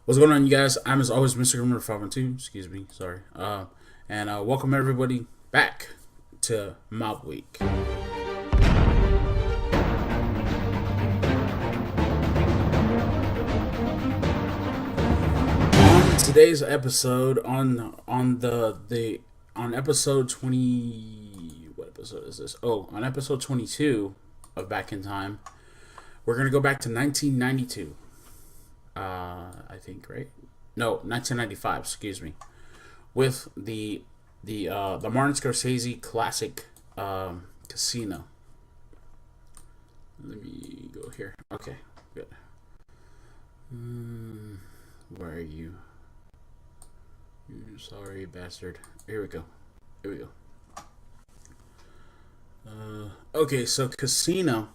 What's going on, you guys? I'm as always Mr. Grimreaper 512. Excuse me, sorry. And welcome everybody back to Mob Week. On today's episode, on episode 20, what episode is this? Oh, on episode 22 of Back in Time, we're gonna go back to 1992. I think, right? No, 1995. Excuse me. With the Martin Scorsese classic Casino. Let me go here. Okay, good. Where are you? You sorry bastard. Here we go. Here we go. Okay, so Casino.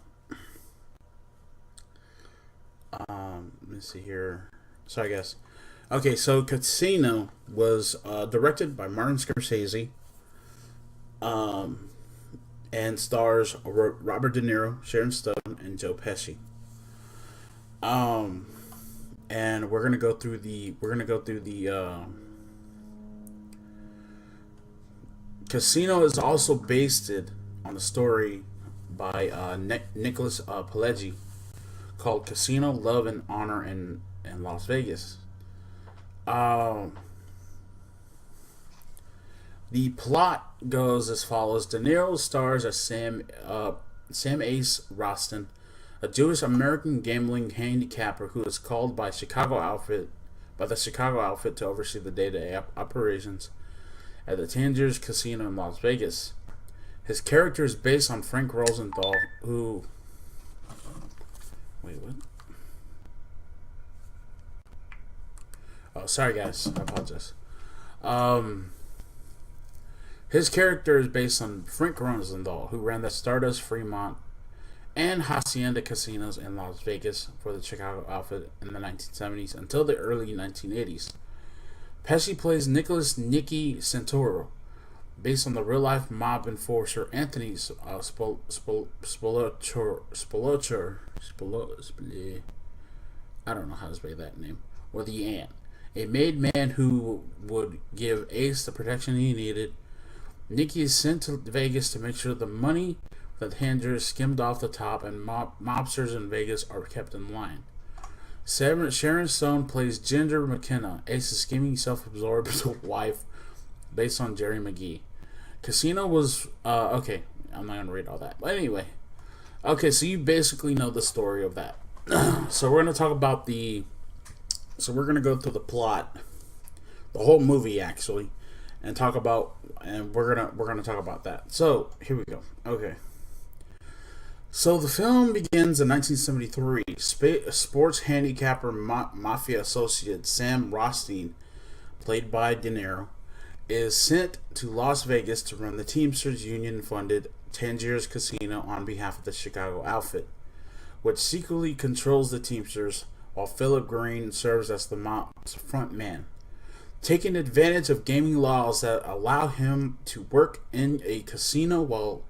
Let me see here. Sorry, guys. Okay, so Casino was directed by Martin Scorsese, and stars Robert De Niro, Sharon Stone, and Joe Pesci. Um, and we're gonna go through the Casino is also based on a story by Nicholas Pileggi called Casino, Love, and Honor in Las Vegas. Um, the plot goes as follows: De Niro stars as Sam Ace Roston, a Jewish American gambling handicapper who is called by the Chicago outfit to oversee the day-to-day operations at the Tangiers Casino in Las Vegas. His character is based on Frank Rosenthal, who wait, what? Oh, sorry guys, I apologize. Um, his character is based on Frank Rosenthal, who ran the Stardust, Fremont, and Hacienda casinos in Las Vegas for the Chicago outfit in the 1970s until the early 1980s. Pesci plays Nicholas Nicky Santoro, based on the real-life mob enforcer Anthony I don't know how to say that name, or the Ant, a made man who would give Ace the protection he needed. Nicky is sent to Vegas to make sure the money that Tangiers skimmed off the top and mobsters in Vegas are kept in line. Sharon Stone plays Ginger McKenna, Ace's scheming, self-absorbed wife, based on Jerry McGee. Casino was okay. I'm not gonna read all that, but anyway. Okay, so you basically know the story of that. So we're gonna talk about the. So we're gonna go through the plot, the whole movie actually, and we're gonna talk about that. So here we go. Okay. So the film begins in 1973. Sports handicapper mafia associate Sam Rothstein, played by De Niro, is sent to Las Vegas to run the Teamsters Union-funded Tangiers Casino on behalf of the Chicago outfit, which secretly controls the Teamsters, while Philip Green serves as the mob's front man. Taking advantage of gaming laws that allow him to work in a casino while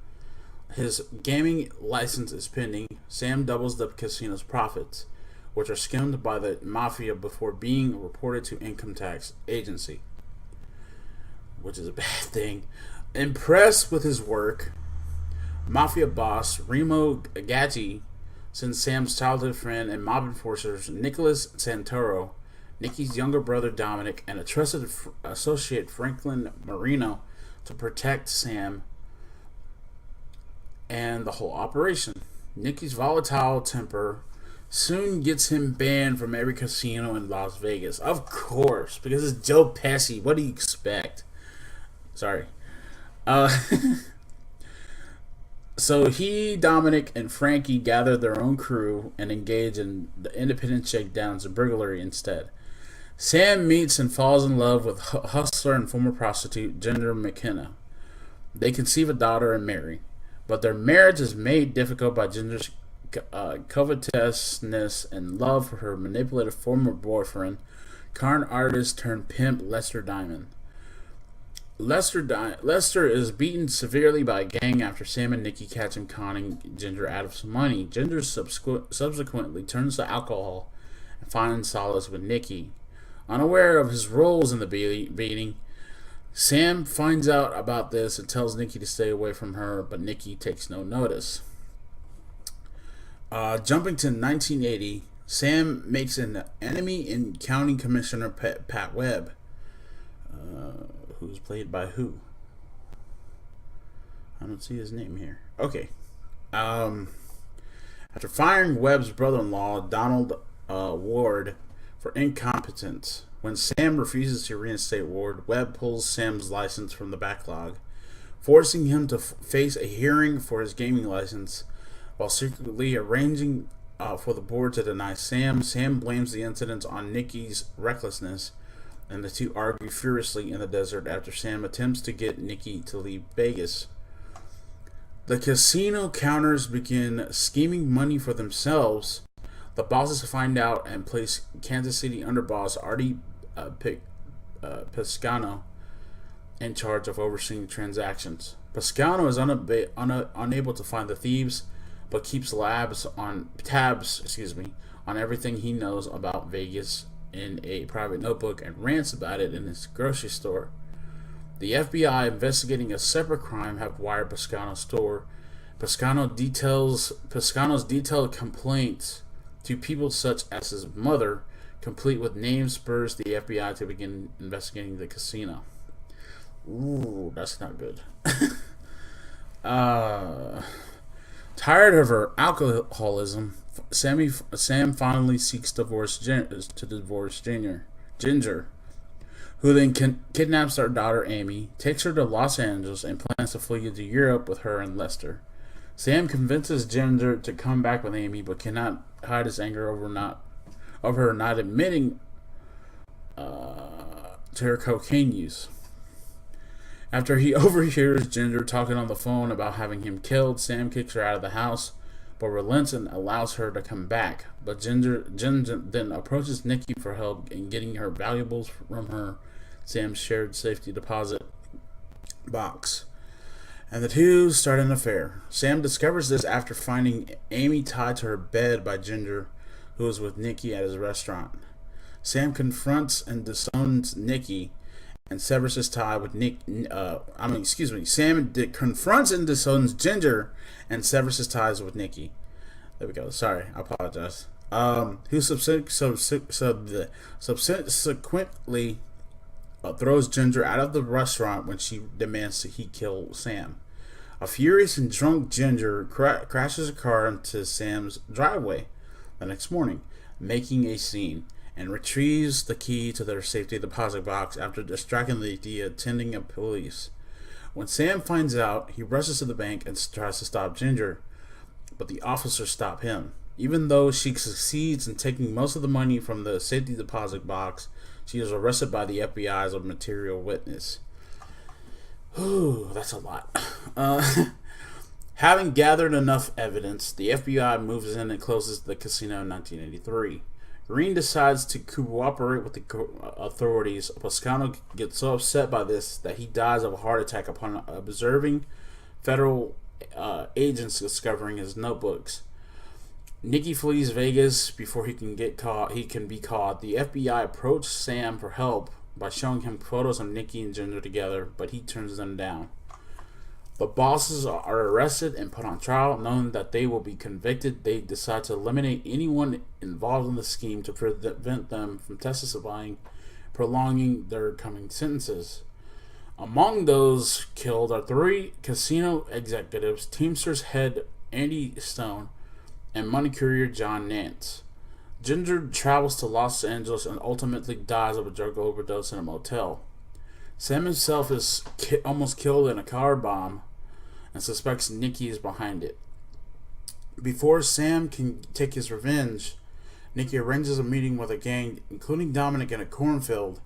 his gaming license is pending, Sam doubles the casino's profits, which are skimmed by the mafia before being reported to income tax agency, which is a bad thing. Impressed with his work, mafia boss Remo Gaggi sends Sam's childhood friend and mob enforcers Nicholas Santoro, Nicky's younger brother Dominic, and a trusted associate Franklin Marino to protect Sam and the whole operation. Nicky's volatile temper soon gets him banned from every casino in Las Vegas. Of course, because it's Joe Pesci. What do you expect? Sorry. Uh, so he, Dominic, and Frankie gather their own crew and engage in the independent shakedowns and burglary instead. Sam meets and falls in love with hustler and former prostitute Ginger McKenna. They conceive a daughter and marry, but their marriage is made difficult by Ginger's covetousness and love for her manipulative former boyfriend, con artist turned pimp Lester Diamond. Lester is beaten severely by a gang after Sam and Nicky catch him conning Ginger out of some money. Ginger subsequently turns to alcohol and finds solace with Nicky, Unaware of his roles in the beating, Sam finds out about this and tells Nikki to stay away from her, but Nikki takes no notice. Jumping to 1980, Sam makes an enemy in County Commissioner Pat Webb, who's played by who? I don't see his name here. Okay. After firing Webb's brother-in-law, Donald Ward, for incompetence, when Sam refuses to reinstate Ward, Webb pulls Sam's license from the backlog, forcing him to face a hearing for his gaming license, while secretly arranging for the board to deny Sam. Sam blames the incidents on Nikki's recklessness, and the two argue furiously in the desert after Sam attempts to get Nikki to leave Vegas. The casino counters begin scheming money for themselves. The bosses find out and place Kansas City underboss Artie Piscano in charge of overseeing transactions. Piscano is unable to find the thieves, but keeps tabs on everything he knows about Vegas in a private notebook and rants about it in his grocery store. The FBI, investigating a separate crime, have wired Piscano's store. Piscano's detailed complaints to people such as his mother, complete with names, spurs the FBI to begin investigating the casino. Ooh, that's not good. Tired of her alcoholism, Sam finally seeks to divorce Ginger, who then kidnaps their daughter Amy, takes her to Los Angeles, and plans to flee to Europe with her and Lester. Sam convinces Ginger to come back with Amy, but cannot hide his anger over her not admitting to her cocaine use. After he overhears Ginger talking on the phone about having him killed, Sam kicks her out of the house, but relents and allows her to come back. But Ginger then approaches Nikki for help in getting her valuables from her Sam's shared safety deposit box, and the two start an affair. Sam discovers this after finding Amy tied to her bed by Ginger, who was with Nikki at his restaurant. Sam confronts and disowns Nikki and severs his tie with Sam confronts and disowns Ginger and severs his ties with Nikki. There we go. Sorry, I apologize. Who subsequently throws Ginger out of the restaurant when she demands that he kill Sam. A furious and drunk Ginger crashes a car into Sam's driveway the next morning, making a scene, and retrieves the key to their safety deposit box after distracting the attending of police. When Sam finds out, he rushes to the bank and tries to stop Ginger, but the officers stop him. Even though she succeeds in taking most of the money from the safety deposit box, she is arrested by the FBI as a material witness. Ooh, that's a lot. Having gathered enough evidence, the FBI moves in and closes the casino in 1983. Green decides to cooperate with the authorities. Piscano gets so upset by this that he dies of a heart attack upon observing federal agents discovering his notebooks. Nikki flees Vegas before he can be caught. The FBI approached Sam for help by showing him photos of Nikki and Ginger together, but he turns them down. The bosses are arrested and put on trial. Knowing that they will be convicted, they decide to eliminate anyone involved in the scheme to prevent them from testifying, prolonging their coming sentences. Among those killed are 3 casino executives, Teamsters head Andy Stone, and money courier John Nance. Ginger travels to Los Angeles and ultimately dies of a drug overdose in a motel. Sam himself is almost killed in a car bomb and suspects Nikki is behind it. Before Sam can take his revenge, Nikki arranges a meeting with a gang, including Dominic, in a cornfield,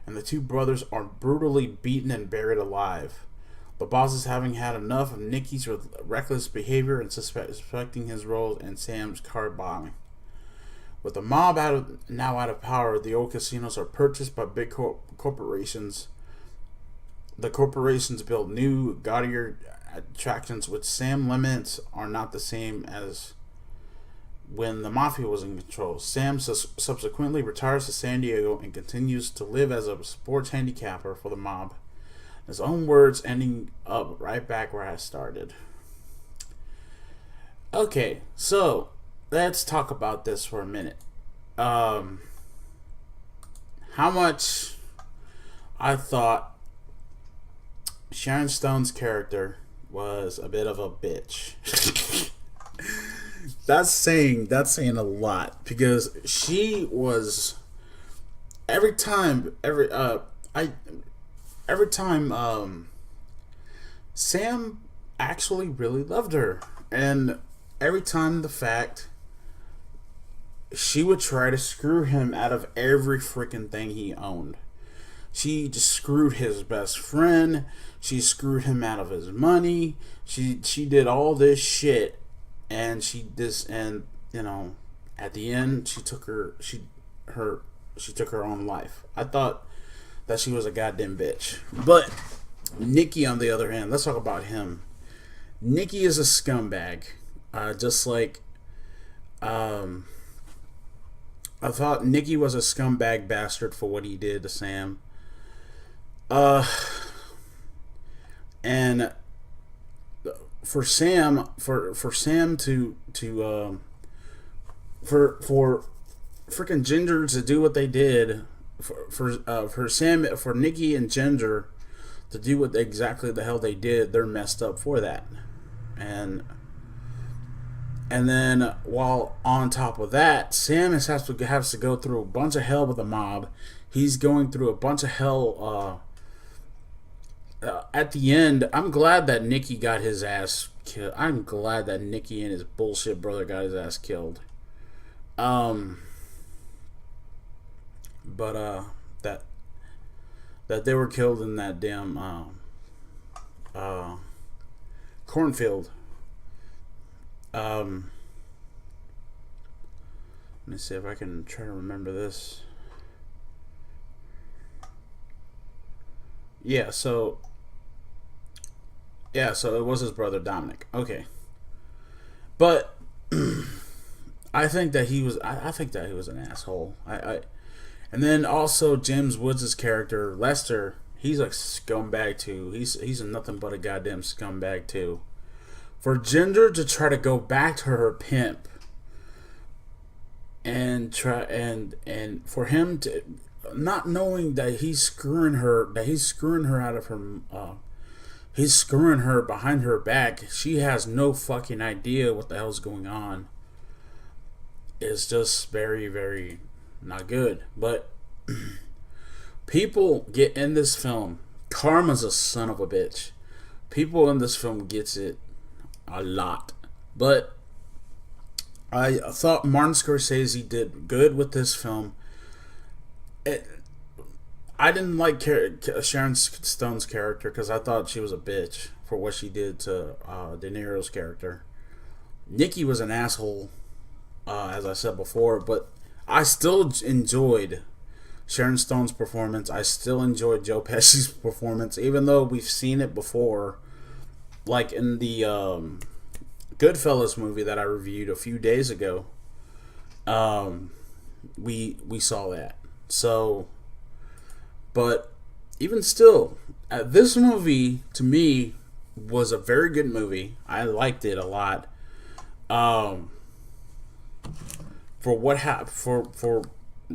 and the 2 brothers are brutally beaten and buried alive. The bosses, having had enough of Nikki's reckless behavior and suspecting his role in Sam's car bombing. With the mob now out of power, the old casinos are purchased by big corporations. The corporations build new, gaudier attractions, which Sam laments are not the same as when the mafia was in control. Sam subsequently retires to San Diego and continues to live as a sports handicapper for the mob. In his own words, ending up right back where I started. Okay, so let's talk about this for a minute. How much I thought Sharon Stone's character was a bit of a bitch. That's saying a lot, because she was every time Sam actually really loved her, and every time the fact she would try to screw him out of every freaking thing he owned. She just screwed his best friend. She screwed him out of his money. She did all this shit, and at the end she took her own life. I thought that she was a goddamn bitch. But Nicky, on the other hand, let's talk about him. Nicky is a scumbag. Just like I thought Nicky was a scumbag bastard for what he did to Sam. And for Sam to for freaking Ginger to do what they did, for Nicky and Ginger to do what exactly the hell they did, they're messed up for that. And then, while on top of that, Sam has to go through a bunch of hell with the mob. He's going through a bunch of hell. At the end, I'm glad that Nicky got his ass killed. I'm glad that Nicky and his bullshit brother got his ass killed. But that they were killed in that damn cornfield. Let me see if I can try to remember this. So it was his brother Dominic. Okay. But I think that he was an asshole. And then also James Woods' character, Lester, he's a scumbag too. He's nothing but a goddamn scumbag too. For Ginger to try to go back to her pimp and for him to not knowing that he's screwing her out of her, he's screwing her behind her back. She has no fucking idea what the hell's going on. It's just very, very not good. But people get in this film. Karma's a son of a bitch. People in this film gets it a lot. But I thought Martin Scorsese did good with this film. I didn't like Sharon Stone's character because I thought she was a bitch for what she did to De Niro's character. Nicky was an asshole, as I said before, but I still enjoyed Sharon Stone's performance. I still enjoyed Joe Pesci's performance, even though we've seen it before, like in the Goodfellas movie that I reviewed a few days ago. We saw that. So, but even still, this movie to me was a very good movie. I liked it a lot. For what happened, for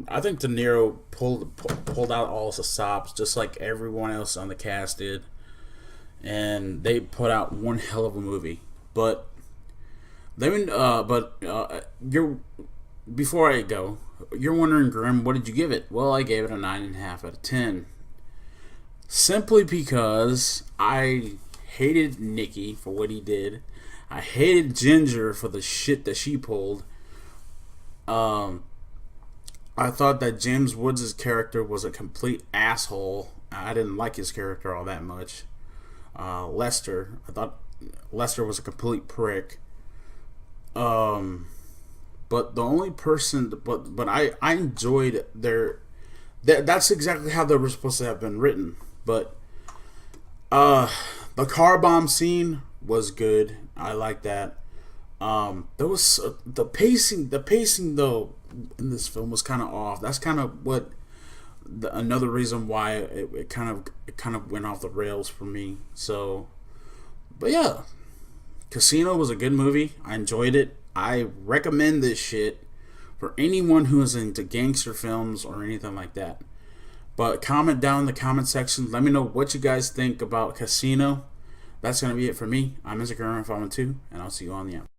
I think De Niro pulled out all the stops, just like everyone else on the cast did, and they put out one hell of a movie. But before I go, you're wondering, Grim, what did you give it? Well, I gave it a 9.5 out of 10. Simply because I hated Nicky for what he did. I hated Ginger for the shit that she pulled. I thought that James Woods' character was a complete asshole. I didn't like his character all that much. Lester, I thought Lester was a complete prick. But the only person, but I enjoyed that's exactly how they were supposed to have been written. But the car bomb scene was good. I like that. There was the pacing though in this film was kind of off. That's kind of what another reason why it kind of went off the rails for me. So, but yeah, Casino was a good movie. I enjoyed it. I recommend this shit for anyone who is into gangster films or anything like that. But comment down in the comment section. Let me know what you guys think about Casino. That's going to be it for me. I'm Mr. Grimreaper 512, and I'll see you on the end.